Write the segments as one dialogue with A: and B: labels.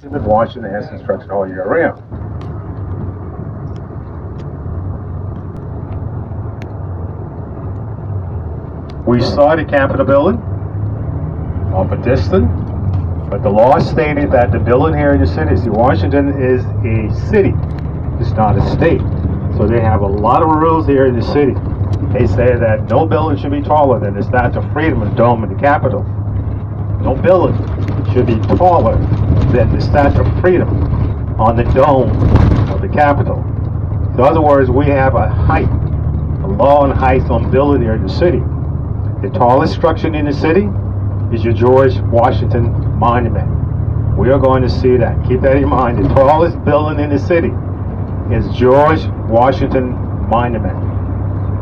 A: Washington has construction all year round. We saw the Capitol building off a distance, but the law stated that the building here in the city, see, Washington is a city, it's not a state. So they have a lot of rules here in the city. They say that no building should be taller than the Statue of Freedom and the Dome of the Capitol. No building should be taller than the Statue of Freedom on the dome of the Capitol. In other words, we have a height, a law on height on building here in the city. The tallest structure in the city is your George Washington Monument. We are going to see that. Keep that in mind. The tallest building in the city is George Washington Monument.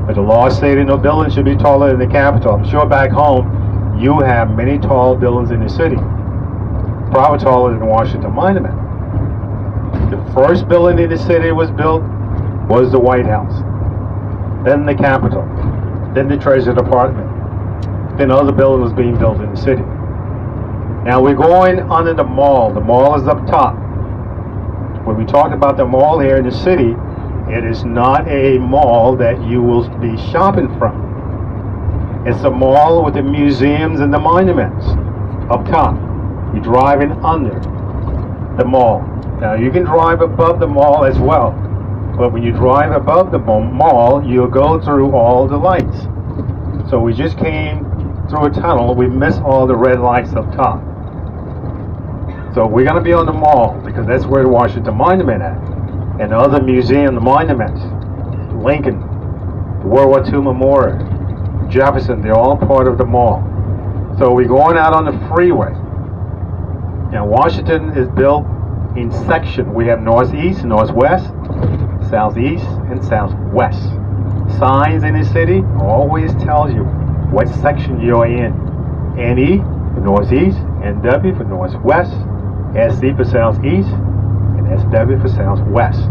A: But the law stated no building should be taller than the Capitol. I'm sure back home you have many tall buildings in the city, probably taller than the Washington Monument. The first building in the city was built was the White House, then the Capitol, then the Treasury Department, then other buildings being built in the city. Now we're going under the mall. The mall is up top. When we talk about the mall here in the city, it is not a mall that you will be shopping from. It's a mall with the museums and the monuments up top. You're driving under the mall. Now you can drive above the mall as well, but when you drive above the mall, you'll go through all the lights. So we just came through a tunnel. We missed all the red lights up top. So we're going to be on the mall because that's where the Washington Monument is, and the other museum, the monuments, Lincoln, the World War II Memorial, Jefferson, they're all part of the mall. So we're going out on the freeway. Now Washington is built in section. We have northeast, northwest, southeast, and southwest. Signs in the city always tells you what section you're in. NE for northeast, NW for northwest, SC for southeast, and SW for southwest.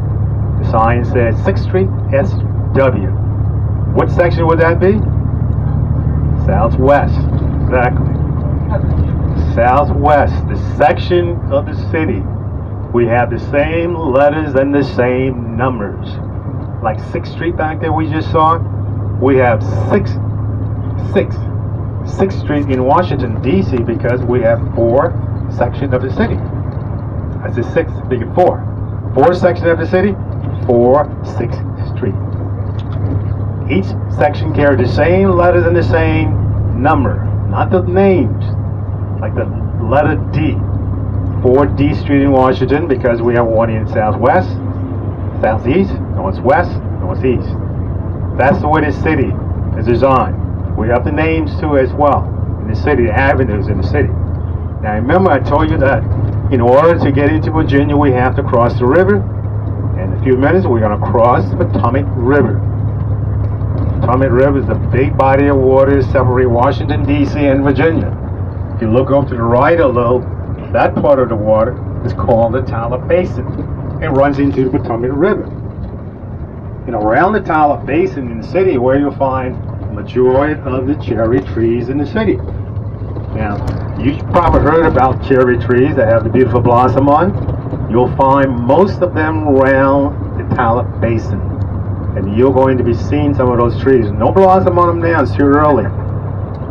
A: The sign says 6th Street SW. What section would that be? Southwest. Exactly. Southwest, the section of the city. We have the same letters and the same numbers. Like 6th Street back there we just saw, we have 6th Street in Washington, D.C. because we have 4 sections of the city. I said 6th, big 4. 4 sections of the city, 4 6th Street. Each section carries the same letters and the same number, not the names, like the letter D. 4D Street in Washington because we have one in southwest, southeast, northwest, northeast. That's the way the city is designed. We have the names too as well in the city, the avenues in the city. Now remember I told you that in order to get into Virginia we have to cross the river. In a few minutes we're going to cross the Potomac River. Potomac River is a big body of water separating Washington, D.C. and Virginia. If you look up to the right a little, that part of the water is called the Tyler Basin. It runs into the Potomac River. And around the Tyler Basin in the city where you'll find the majority of the cherry trees in the city. Now, you've probably heard about cherry trees that have the beautiful blossom on. You'll find most of them around the Tyler Basin. And you're going to be seeing some of those trees. No blossom on them now, it's too early.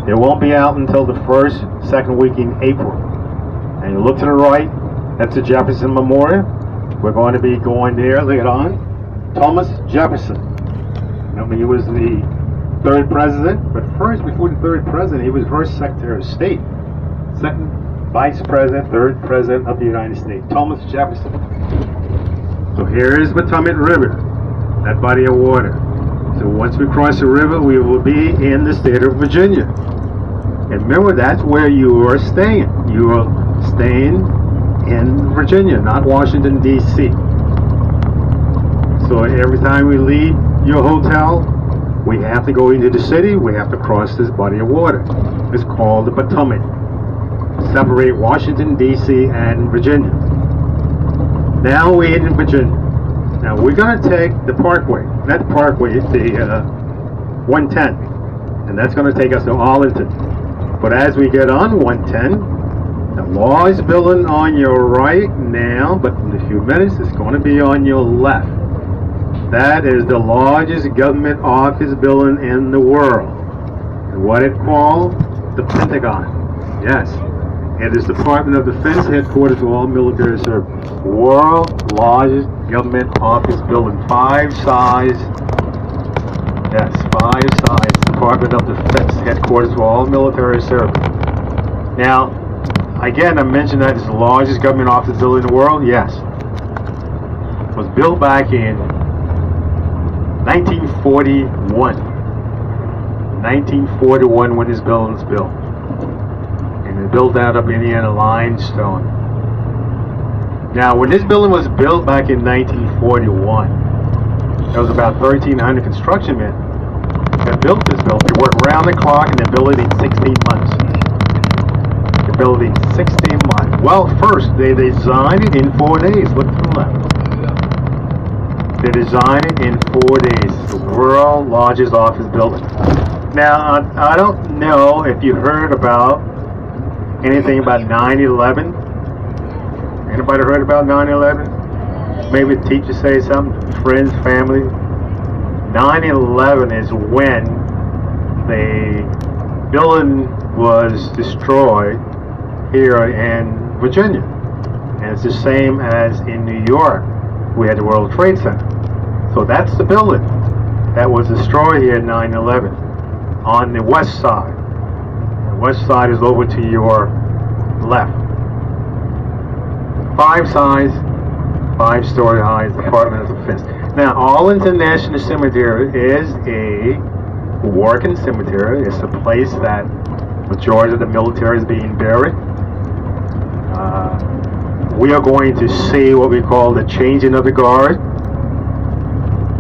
A: They won't be out until the second week in April. And you look to the right, that's the Jefferson Memorial. We're going to be going there later on. Thomas Jefferson. Remember, he was the 3rd president, but first, before the 3rd president, he was first Secretary of State. 2nd Vice President, 3rd President of the United States. Thomas Jefferson. So here is Potomac River, that body of water. So once we cross the river, we will be in the state of Virginia. And remember, that's where you are staying. You are staying in Virginia, not Washington, D.C. So every time we leave your hotel, we have to go into the city, we have to cross this body of water. It's called the Potomac. Separate Washington, D.C. and Virginia. Now we're in Virginia. Now we're going to take the Parkway. That Parkway is the 110. And that's going to take us to Arlington. But as we get on 110, The large building on your right now, but in a few minutes it's going to be on your left. That is the largest government office building in the world. And what it called? The Pentagon. Yes. It is Department of Defense headquarters for all military service. World largest government office building. 5 size. Yes, 5 size. Department of Defense headquarters for all military service. Now, again, I mentioned that it's the largest government office building in the world. Yes. It was built back in 1941. 1941 when this building was built. And it built out of Indiana limestone. Now, when this building was built back in 1941, there was about 1,300 construction men that built this building. They worked round the clock and they built it in 16 months. They built it in 16 months. Well, first, they designed it in 4 days. Look to the left. They designed it in 4 days. The world's largest office building. Now, I don't know if you heard about anything about 9/11. Anybody heard about 9/11? Maybe the teacher say something, friends, family. 9/11 is when the building was destroyed here in Virginia. And it's the same as in New York. We had the World Trade Center. So that's the building that was destroyed here in 9/11 on the west side. The west side is over to your left. 5 size, 5-story high, Department of Defense. Now, Arlington National Cemetery is a working cemetery. It's a place that majority of the military is being buried. We are going to see what we call the changing of the guard.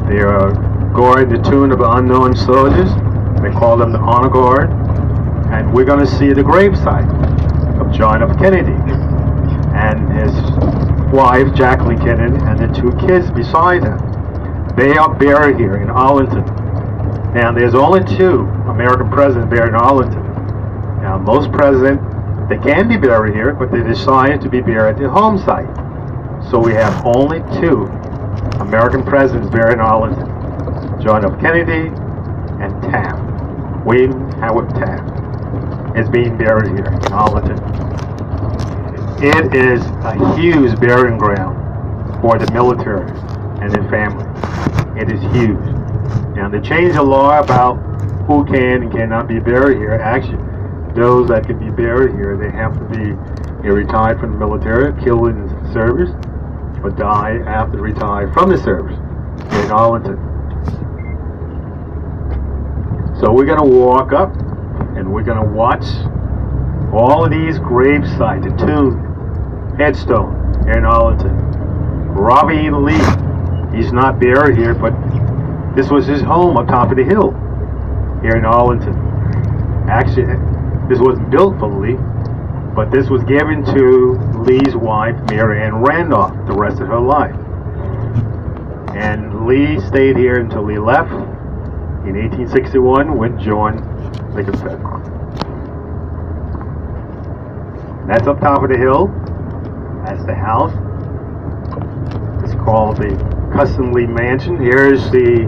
A: They are guarding the tomb of unknown soldiers. They call them the honor guard. And we're going to see the gravesite of John F. Kennedy and his wife, Jacqueline Kennedy, and the 2 kids beside him. They are buried here in Arlington. Now, there's only 2 American presidents buried in Arlington. Now, most presidents, they can be buried here, but they decided to be buried at the home site. So we have only 2 American presidents buried in Arlington. John F. Kennedy and Taft. William Howard Taft is being buried here in Arlington. It is a huge burying ground for the military and their family. It is huge. Now, they changed the law about who can and cannot be buried here. Actually, those that can be buried here, they have to be retired from the military, killed in service, or die after retired from the service here in Arlington. So we're going to walk up and we're going to watch all of these grave sites, the tomb, headstone here in Arlington. Robert E. Lee, he's not buried here, but this was his home up top of the hill here in Arlington. Actually, this wasn't built for Lee, but this was given to Lee's wife, Mary Ann Randolph, the rest of her life. And Lee stayed here until he left in 1861 with John Lincoln. That's up top of the hill. That's the house. It's called the Custom Lee Mansion. Here's the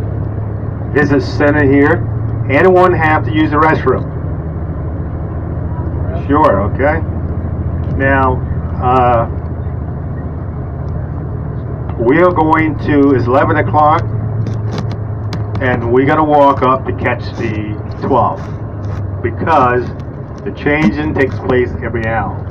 A: visit center here. Anyone have to use the restroom? Sure, okay. Now, we are going to, it's 11 o'clock, and we're going to walk up to catch the 12, because the changing takes place every hour.